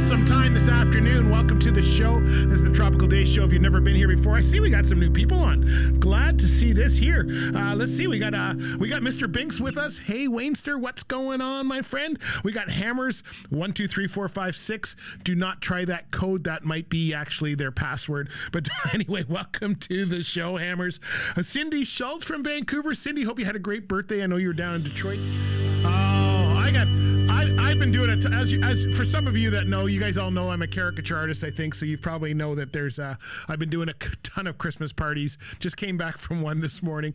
some time this afternoon. Welcome to the show. This is the Tropical Daze Show. If you've never been here before, I see we got some new people on. Glad to see this here. Let's see. We got Mr. Binks with us. Hey, Wainster, what's going on, my friend? We got Hammers 1 2 3 4 5 6. Do not try that code. That might be actually their password. But anyway, welcome to the show, Hammers. Cindy Schultz from Vancouver. Cindy, hope you had a great birthday. I know you were down in Detroit. I've been doing it as for some of you that know, you guys all know I'm a caricature artist, I think, so you probably know that I've been doing a ton of Christmas parties. Just came back from one this morning.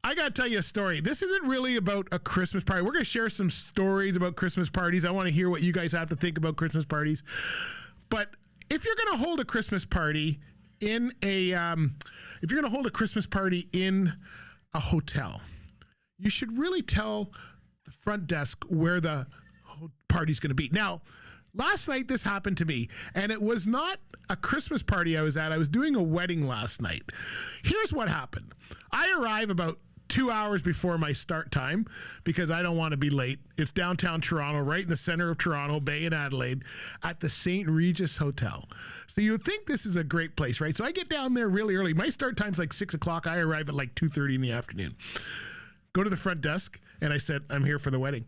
I got to tell you a story. This isn't really about a Christmas party. We're going to share some stories about Christmas parties. I want to hear what you guys have to think about Christmas parties. But if you're going to hold a Christmas party in a hotel, you should really tell the front desk where the party's going to be. Now, last night this happened to me, and it was not a Christmas party I was at. I was doing a wedding last night. Here's what happened. I arrive about 2 hours before my start time because I don't want to be late. It's downtown Toronto, right in the center of Toronto, Bay and Adelaide, at the St. Regis Hotel. So you would think this is a great place, right? So I get down there really early. My start time's like 6 o'clock. I arrive at like 2:30 in the afternoon. Go to the front desk, and I said, I'm here for the wedding.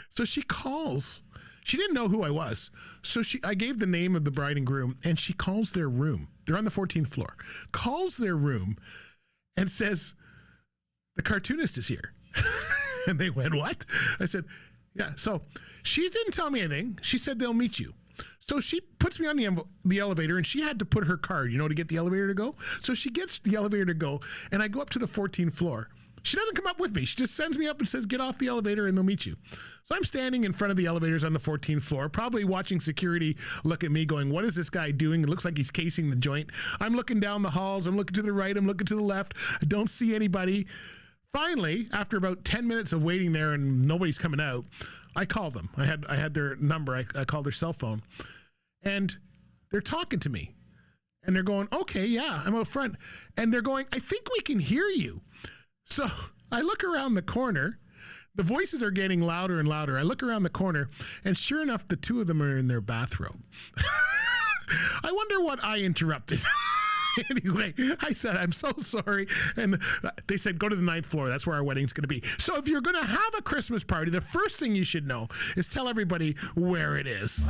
So she calls. She didn't know who I was. So I gave the name of the bride and groom, and she calls their room. They're on the 14th floor. Calls their room and says, the cartoonist is here. And they went, what? I said, yeah. So she didn't tell me anything. She said, they'll meet you. So she puts me on the elevator, and she had to put her card, to get the elevator to go. So she gets the elevator to go, and I go up to the 14th floor. She doesn't come up with me. She just sends me up and says, get off the elevator and they'll meet you. So I'm standing in front of the elevators on the 14th floor, probably watching security look at me going, what is this guy doing? It looks like he's casing the joint. I'm looking down the halls. I'm looking to the right. I'm looking to the left. I don't see anybody. Finally, after about 10 minutes of waiting there and nobody's coming out, I called them. I had their number. I called their cell phone. And they're talking to me. And they're going, okay, yeah, I'm out front. And they're going, I think we can hear you. So I look around the corner. The voices are getting louder and louder. I look around the corner, and sure enough, the two of them are in their bathrobe. I wonder what I interrupted. Anyway, I said, I'm so sorry. And they said, go to the 9th floor. That's where our wedding's going to be. So if you're going to have a Christmas party, the first thing you should know is tell everybody where it is.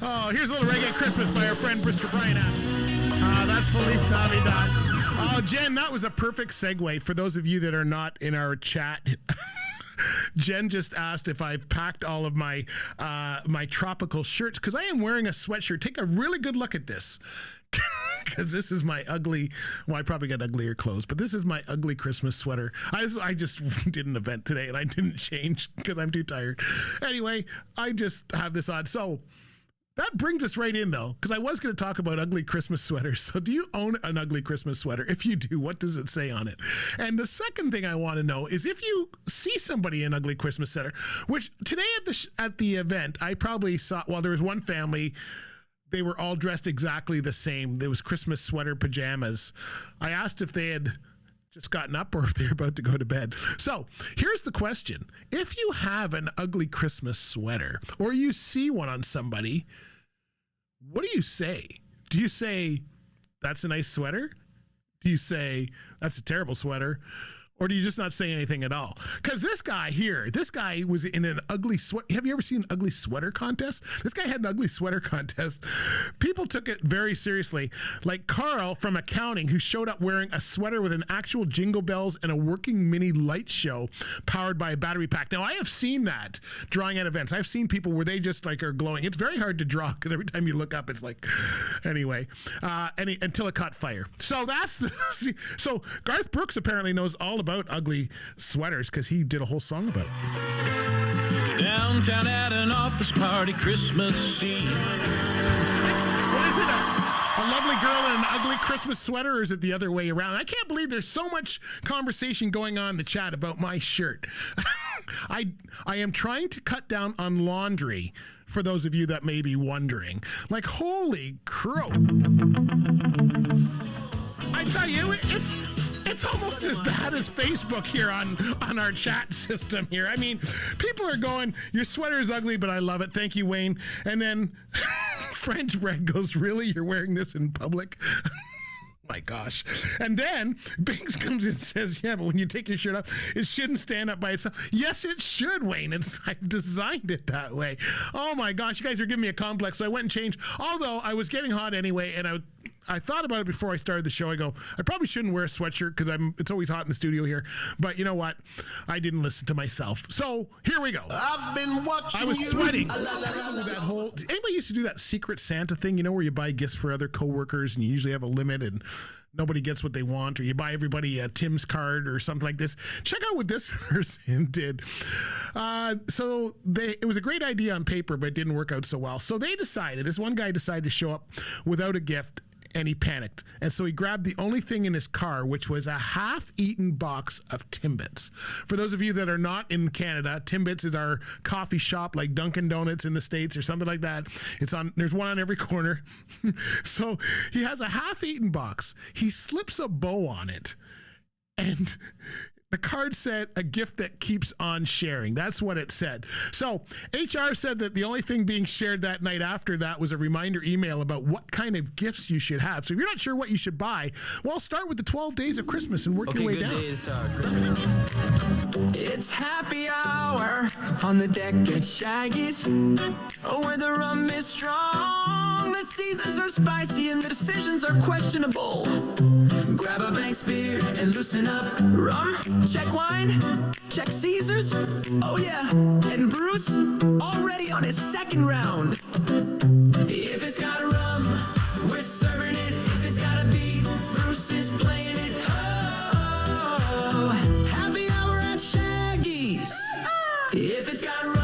Oh, here's a little reggae Christmas by our friend Mr. Brian Adams. That's Feliz Navidad. Oh, Jen, that was a perfect segue for those of you that are not in our chat. Jen just asked if I've packed all of my tropical shirts, because I am wearing a sweatshirt. Take a really good look at this, because this is my ugly, well, I probably got uglier clothes, but this is my ugly Christmas sweater. I just did an event today, and I didn't change because I'm too tired. Anyway, I just have this on. So that brings us right in, though, because I was going to talk about ugly Christmas sweaters. So do you own an ugly Christmas sweater? If you do, what does it say on it? And the second thing I want to know is if you see somebody in an ugly Christmas sweater, which today at the event, I probably saw, well, there was one family, they were all dressed exactly the same. There was Christmas sweater pajamas. I asked if they had just gotten up or if they're about to go to bed. So here's the question. If you have an ugly Christmas sweater or you see one on somebody, what do you say? Do you say, that's a nice sweater? Do you say, that's a terrible sweater? Or do you just not say anything at all? Because this guy was in an ugly sweater. Have you ever seen an ugly sweater contest? This guy had an ugly sweater contest. People took it very seriously. Like Carl from accounting, who showed up wearing a sweater with an actual jingle bells and a working mini light show powered by a battery pack. Now, I have seen that drawing at events. I've seen people where they just like are glowing. It's very hard to draw because every time you look up, it's like, anyway, until it caught fire. So so Garth Brooks apparently knows all about ugly sweaters because he did a whole song about it. Downtown at an office party, Christmas Eve. What is it? A lovely girl in an ugly Christmas sweater, or is it the other way around? I can't believe there's so much conversation going on in the chat about my shirt. I am trying to cut down on laundry, for those of you that may be wondering. Like, holy crow. I tell you, it's It's almost as bad as Facebook here on our chat system here. I mean, people are going, your sweater is ugly, but I love it. Thank you, Wayne. And then French Bread goes, really? You're wearing this in public? My gosh. And then Biggs comes in and says, yeah, but when you take your shirt off, it shouldn't stand up by itself. Yes, it should, Wayne. I've designed it that way. Oh my gosh, you guys are giving me a complex. So I went and changed. Although I was getting hot anyway, and I thought about it before I started the show. I go, I probably shouldn't wear a sweatshirt because it's always hot in the studio here. But you know what? I didn't listen to myself. So here we go. I've been watching. I was sweating. Anybody used to do that Secret Santa thing, where you buy gifts for other coworkers and you usually have a limit and nobody gets what they want, or you buy everybody a Tim's card or something like this. Check out what this person did. It was a great idea on paper, but it didn't work out so well. So this one guy decided to show up without a gift, and he panicked. And so he grabbed the only thing in his car, which was a half-eaten box of Timbits. For those of you that are not in Canada, Timbits is our coffee shop like Dunkin' Donuts in the States or something like that. There's one on every corner. So he has a half-eaten box. He slips a bow on it. And the card said, a gift that keeps on sharing. That's what it said. So HR said that the only thing being shared that night after that was a reminder email about what kind of gifts you should have. So if you're not sure what you should buy, well, start with the 12 days of Christmas and work your way down. It's happy hour on the deck at Shaggy's, where the rum is strong, the seasons are spicy, and the decisions are questionable. Grab a Banks beer and loosen up. Rum, check wine, check Caesars. Oh yeah, and Bruce already on his second round. If it's got rum, we're serving it. If it's got a beat, Bruce is playing it. Oh, happy hour at Shaggy's. If it's got rum,